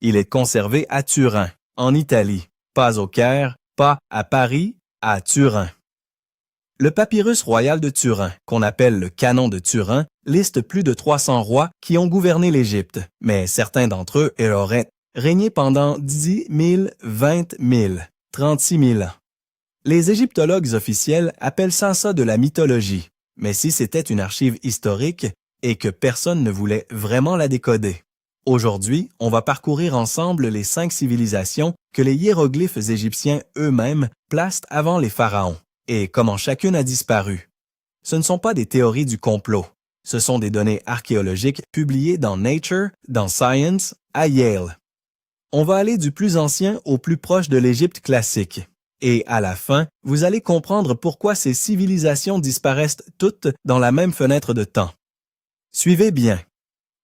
Il est conservé à Turin, en Italie, pas au Caire, pas à Paris, à Turin. Le papyrus royal de Turin, qu'on appelle le canon de Turin, liste plus de 300 rois qui ont gouverné l'Égypte, mais certains d'entre eux auraient régné pendant 10 000, 20 000, 36 000 ans. Les égyptologues officiels appellent ça de la mythologie, mais si c'était une archive historique et que personne ne voulait vraiment la décoder. Aujourd'hui, on va parcourir ensemble les 5 civilisations que les hiéroglyphes égyptiens eux-mêmes placent avant les pharaons, et comment chacune a disparu. Ce ne sont pas des théories du complot, ce sont des données archéologiques publiées dans Nature, dans Science, à Yale. On va aller du plus ancien au plus proche de l'Égypte classique. Et à la fin, vous allez comprendre pourquoi ces civilisations disparaissent toutes dans la même fenêtre de temps. Suivez bien.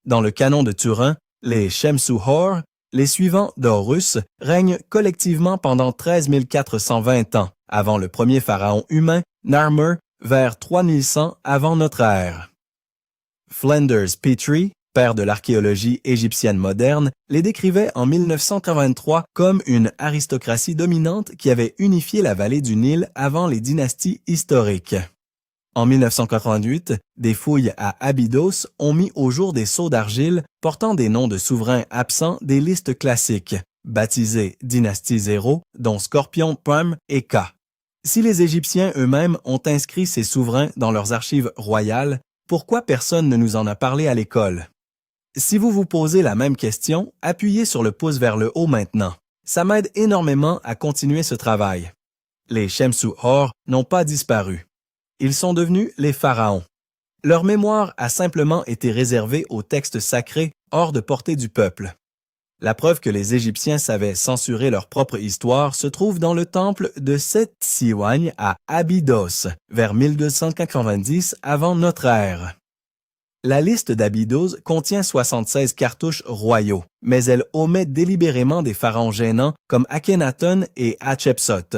Dans le canon de Turin, les Shamsu-Hor, les suivants d'Horus, règnent collectivement pendant 13 420 ans, avant le premier pharaon humain, Narmer, vers 3100 avant notre ère. Flinders Petrie, père de l'archéologie égyptienne moderne, les décrivait en 1983 comme une aristocratie dominante qui avait unifié la vallée du Nil avant les dynasties historiques. En 1988, des fouilles à Abydos ont mis au jour des sceaux d'argile portant des noms de souverains absents des listes classiques, baptisés Dynastie 0, dont Scorpion, Pam et K. Si les Égyptiens eux-mêmes ont inscrit ces souverains dans leurs archives royales, pourquoi personne ne nous en a parlé à l'école? Si vous vous posez la même question, appuyez sur le pouce vers le haut maintenant. Ça m'aide énormément à continuer ce travail. Les Shamsu-Hor n'ont pas disparu. Ils sont devenus les pharaons. Leur mémoire a simplement été réservée aux textes sacrés hors de portée du peuple. La preuve que les Égyptiens savaient censurer leur propre histoire se trouve dans le temple de Seth-Siwagne à Abydos, vers 1290 avant notre ère. La liste d'Abydos contient 76 cartouches royaux, mais elle omet délibérément des pharaons gênants comme Akhenaton et Hatshepsut.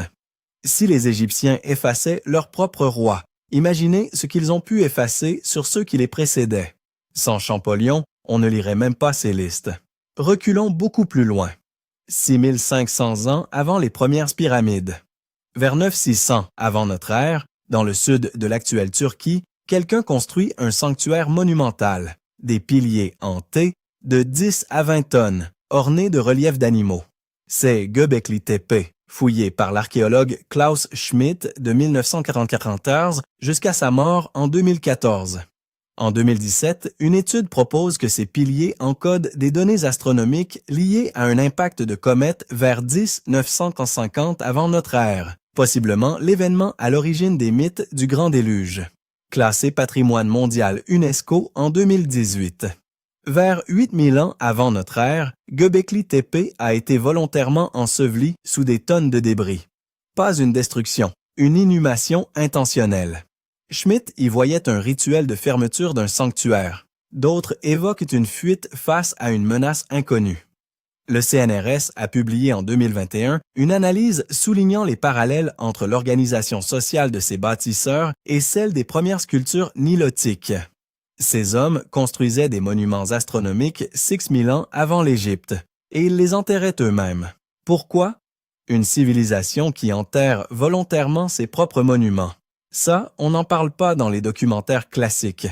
Si les Égyptiens effaçaient leur propre roi, imaginez ce qu'ils ont pu effacer sur ceux qui les précédaient. Sans Champollion, on ne lirait même pas ces listes. Reculons beaucoup plus loin. 6500 ans avant les premières pyramides. Vers 9600 avant notre ère, dans le sud de l'actuelle Turquie, quelqu'un construit un sanctuaire monumental, des piliers en T de 10 à 20 tonnes, ornés de reliefs d'animaux. C'est Göbekli Tepe, fouillé par l'archéologue Klaus Schmidt de 1994 jusqu'à sa mort en 2014. En 2017, une étude propose que ces piliers encodent des données astronomiques liées à un impact de comète vers 10-950 avant notre ère, possiblement l'événement à l'origine des mythes du Grand Déluge. Classé patrimoine mondial UNESCO en 2018. Vers 8000 ans avant notre ère, Göbekli Tepe a été volontairement enseveli sous des tonnes de débris. Pas une destruction, une inhumation intentionnelle. Schmidt y voyait un rituel de fermeture d'un sanctuaire. D'autres évoquent une fuite face à une menace inconnue. Le CNRS a publié en 2021 une analyse soulignant les parallèles entre l'organisation sociale de ces bâtisseurs et celle des premières sculptures nilotiques. Ces hommes construisaient des monuments astronomiques 6000 ans avant l'Égypte, et ils les enterraient eux-mêmes. Pourquoi? Une civilisation qui enterre volontairement ses propres monuments. Ça, on n'en parle pas dans les documentaires classiques.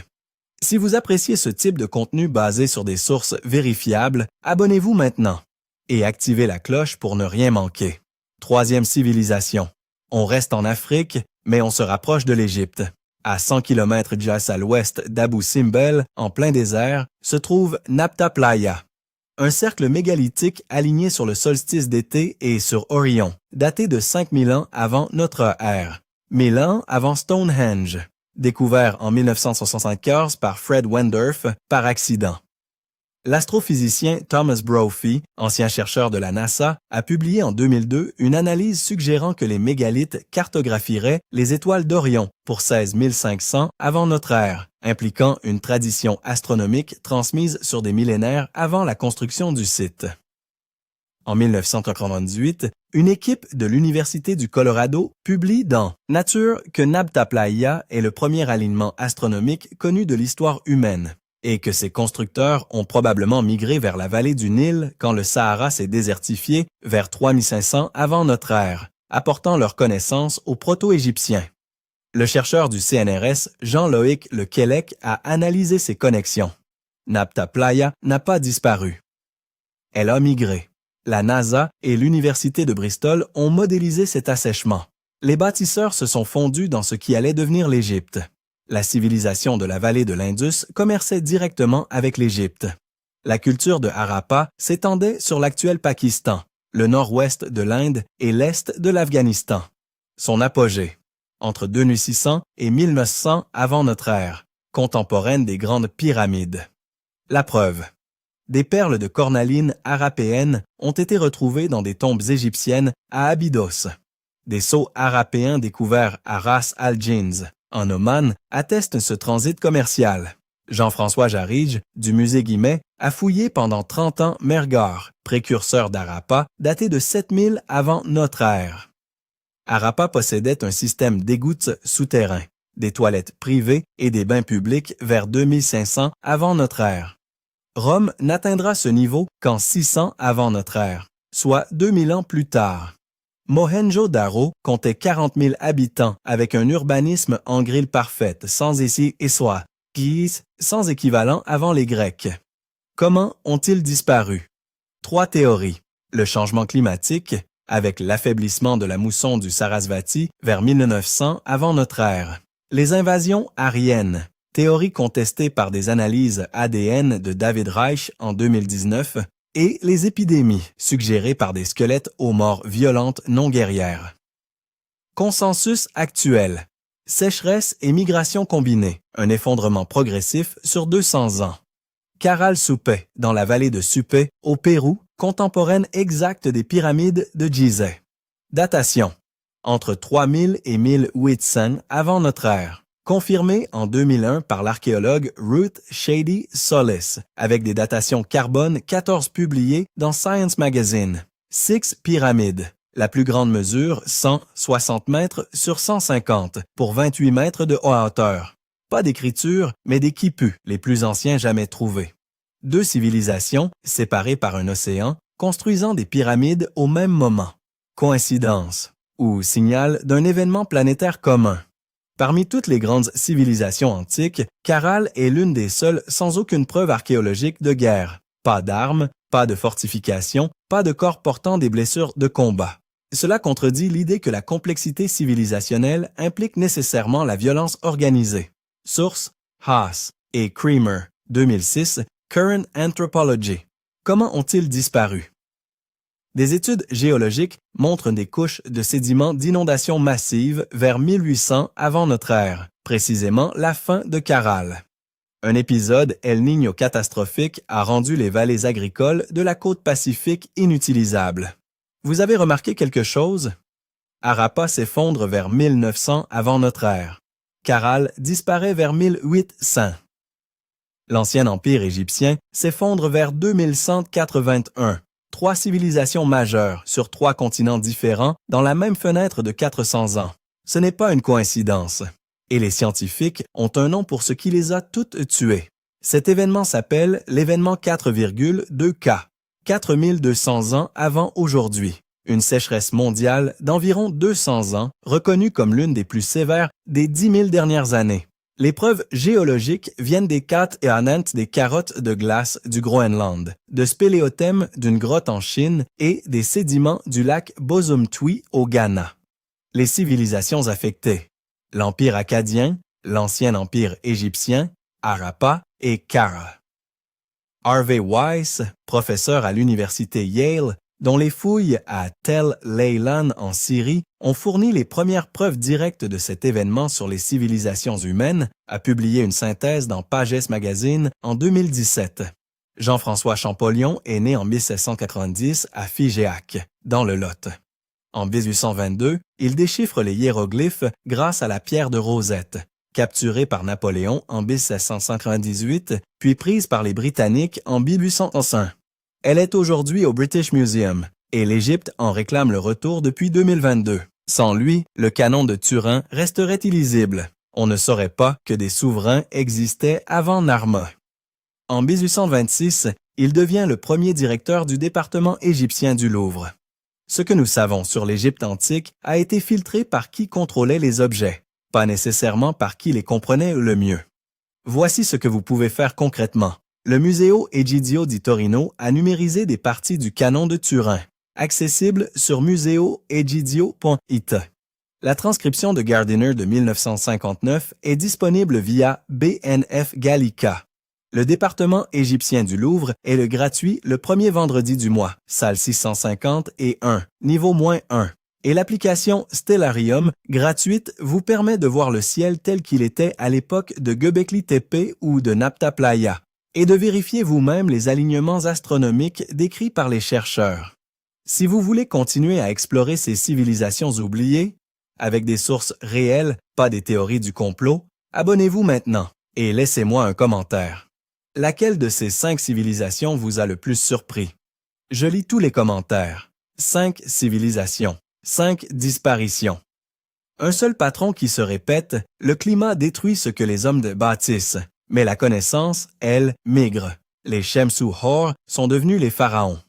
Si vous appréciez ce type de contenu basé sur des sources vérifiables, abonnez-vous maintenant et activez la cloche pour ne rien manquer. 3e civilisation. On reste en Afrique, mais on se rapproche de l'Égypte. À 100 km juste à l'ouest d'Abou Simbel, en plein désert, se trouve Nabta Playa. Un cercle mégalithique aligné sur le solstice d'été et sur Orion, daté de 5000 ans avant notre ère. 1000 ans avant Stonehenge. Découvert en 1974 par Fred Wendorf par accident. L'astrophysicien Thomas Brophy, ancien chercheur de la NASA, a publié en 2002 une analyse suggérant que les mégalithes cartographieraient les étoiles d'Orion pour 16 500 avant notre ère, impliquant une tradition astronomique transmise sur des millénaires avant la construction du site. En 1998, une équipe de l'Université du Colorado publie dans Nature que Nabta Playa est le premier alignement astronomique connu de l'histoire humaine et que ses constructeurs ont probablement migré vers la vallée du Nil quand le Sahara s'est désertifié vers 3500 avant notre ère, apportant leurs connaissances aux proto-égyptiens. Le chercheur du CNRS, Jean-Loïc Lequelec, a analysé ces connexions. Nabta Playa n'a pas disparu. Elle a migré. La NASA et l'Université de Bristol ont modélisé cet assèchement. Les bâtisseurs se sont fondus dans ce qui allait devenir l'Égypte. La civilisation de la vallée de l'Indus commerçait directement avec l'Égypte. La culture de Harappa s'étendait sur l'actuel Pakistan, le nord-ouest de l'Inde et l'est de l'Afghanistan. Son apogée, entre 2600 et 1900 avant notre ère, contemporaine des grandes pyramides. La preuve. Des perles de cornaline harapéennes ont été retrouvées dans des tombes égyptiennes à Abydos. Des sceaux harapéens découverts à Ras al-Jinz, en Oman, attestent ce transit commercial. Jean-François Jarige, du musée Guimet, a fouillé pendant 30 ans Mehrgar, précurseur d'Harappa, daté de 7000 avant notre ère. Harappa possédait un système d'égouts souterrains, des toilettes privées et des bains publics vers 2500 avant notre ère. Rome n'atteindra ce niveau qu'en 600 avant notre ère, soit 2000 ans plus tard. Mohenjo-Daro comptait 40 000 habitants avec un urbanisme en grille parfaite, sans ici et soit, sans équivalent avant les Grecs. Comment ont-ils disparu? 3 théories. Le changement climatique, avec l'affaiblissement de la mousson du Sarasvati vers 1900 avant notre ère. Les invasions aryennes, théorie contestée par des analyses ADN de David Reich en 2019, et les épidémies, suggérées par des squelettes aux morts violentes non guerrières. Consensus actuel. Sécheresse et migration combinée, un effondrement progressif sur 200 ans. Caral Supay, dans la vallée de Supay, au Pérou, contemporaine exacte des pyramides de Gizeh. Datation. Entre 3000 et 1800 avant notre ère. Confirmé en 2001 par l'archéologue Ruth Shady Solis, avec des datations carbone 14 publiées dans Science Magazine. 6 pyramides. La plus grande mesure, 160 mètres sur 150, pour 28 mètres de hauteur. Pas d'écriture, mais des quipus, les plus anciens jamais trouvés. 2 civilisations, séparées par un océan, construisant des pyramides au même moment. Coïncidence, ou signal d'un événement planétaire commun. Parmi toutes les grandes civilisations antiques, Caral est l'une des seules sans aucune preuve archéologique de guerre. Pas d'armes, pas de fortifications, pas de corps portant des blessures de combat. Cela contredit l'idée que la complexité civilisationnelle implique nécessairement la violence organisée. Source Haas et Creamer, 2006, Current Anthropology. Comment ont-ils disparu? Des études géologiques montrent des couches de sédiments d'inondations massives vers 1800 avant notre ère, précisément la fin de Caral. Un épisode El Niño catastrophique a rendu les vallées agricoles de la côte pacifique inutilisables. Vous avez remarqué quelque chose? Harappa s'effondre vers 1900 avant notre ère. Caral disparaît vers 1800. L'ancien empire égyptien s'effondre vers 2181. 3 civilisations majeures sur 3 continents différents dans la même fenêtre de 400 ans. Ce n'est pas une coïncidence. Et les scientifiques ont un nom pour ce qui les a toutes tuées. Cet événement s'appelle l'événement 4,2K, 4200 ans avant aujourd'hui. Une sécheresse mondiale d'environ 200 ans, reconnue comme l'une des plus sévères des 10 000 dernières années. Les preuves géologiques viennent des Kat et Anant des carottes de glace du Groenland, de spéléothèmes d'une grotte en Chine et des sédiments du lac Bosumtwi au Ghana. Les civilisations affectées. L'Empire akkadien, l'ancien empire égyptien, Harappa et Kara. Harvey Weiss, professeur à l'université Yale, dont les fouilles à Tel Leilan en Syrie ont fourni les premières preuves directes de cet événement sur les civilisations humaines, a publié une synthèse dans Pages Magazine en 2017. Jean-François Champollion est né en 1790 à Figeac, dans le Lot. En 1822, il déchiffre les hiéroglyphes grâce à la pierre de Rosette, capturée par Napoléon en 1798, puis prise par les Britanniques en 1801. Elle est aujourd'hui au British Museum, et l'Égypte en réclame le retour depuis 2022. Sans lui, le canon de Turin resterait illisible. On ne saurait pas que des souverains existaient avant Narma. En 1826, il devient le premier directeur du département égyptien du Louvre. Ce que nous savons sur l'Égypte antique a été filtré par qui contrôlait les objets, pas nécessairement par qui les comprenait le mieux. Voici ce que vous pouvez faire concrètement. Le Museo Egidio di Torino a numérisé des parties du canon de Turin, accessible sur museoegidio.it. La transcription de Gardiner de 1959 est disponible via BNF Gallica. Le département égyptien du Louvre est le gratuit le premier vendredi du mois, salle 650 et 1, niveau -1. Et l'application Stellarium, gratuite, vous permet de voir le ciel tel qu'il était à l'époque de Göbekli Tepe ou de Nabta Playa, et de vérifier vous-même les alignements astronomiques décrits par les chercheurs. Si vous voulez continuer à explorer ces civilisations oubliées, avec des sources réelles, pas des théories du complot, abonnez-vous maintenant et laissez-moi un commentaire. Laquelle de ces 5 civilisations vous a le plus surpris? Je lis tous les commentaires. 5 civilisations, 5 disparitions. Un seul patron qui se répète, le climat détruit ce que les hommes bâtissent, mais la connaissance, elle, migre. Les Shemsu-Hor sont devenus les pharaons.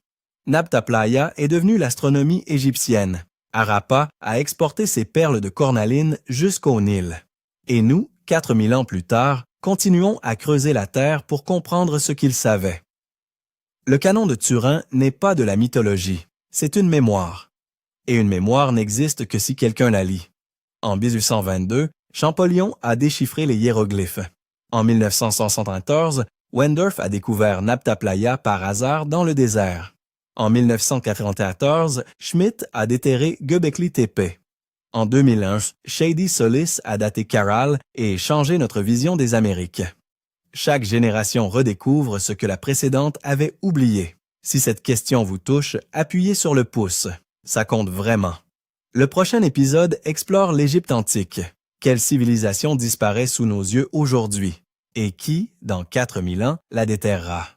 Nabta Playa est devenue l'astronomie égyptienne. Harappa a exporté ses perles de cornaline jusqu'au Nil. Et nous, 4000 ans plus tard, continuons à creuser la Terre pour comprendre ce qu'ils savaient. Le canon de Turin n'est pas de la mythologie, c'est une mémoire. Et une mémoire n'existe que si quelqu'un la lit. En 1822, Champollion a déchiffré les hiéroglyphes. En 1974, Wendorf a découvert Nabta Playa par hasard dans le désert. En 1994, Schmidt a déterré Göbekli Tepe. En 2001, Shady Solis a daté Caral et changé notre vision des Amériques. Chaque génération redécouvre ce que la précédente avait oublié. Si cette question vous touche, appuyez sur le pouce. Ça compte vraiment. Le prochain épisode explore l'Égypte antique. Quelle civilisation disparaît sous nos yeux aujourd'hui? Et qui, dans 4000 ans, la déterrera?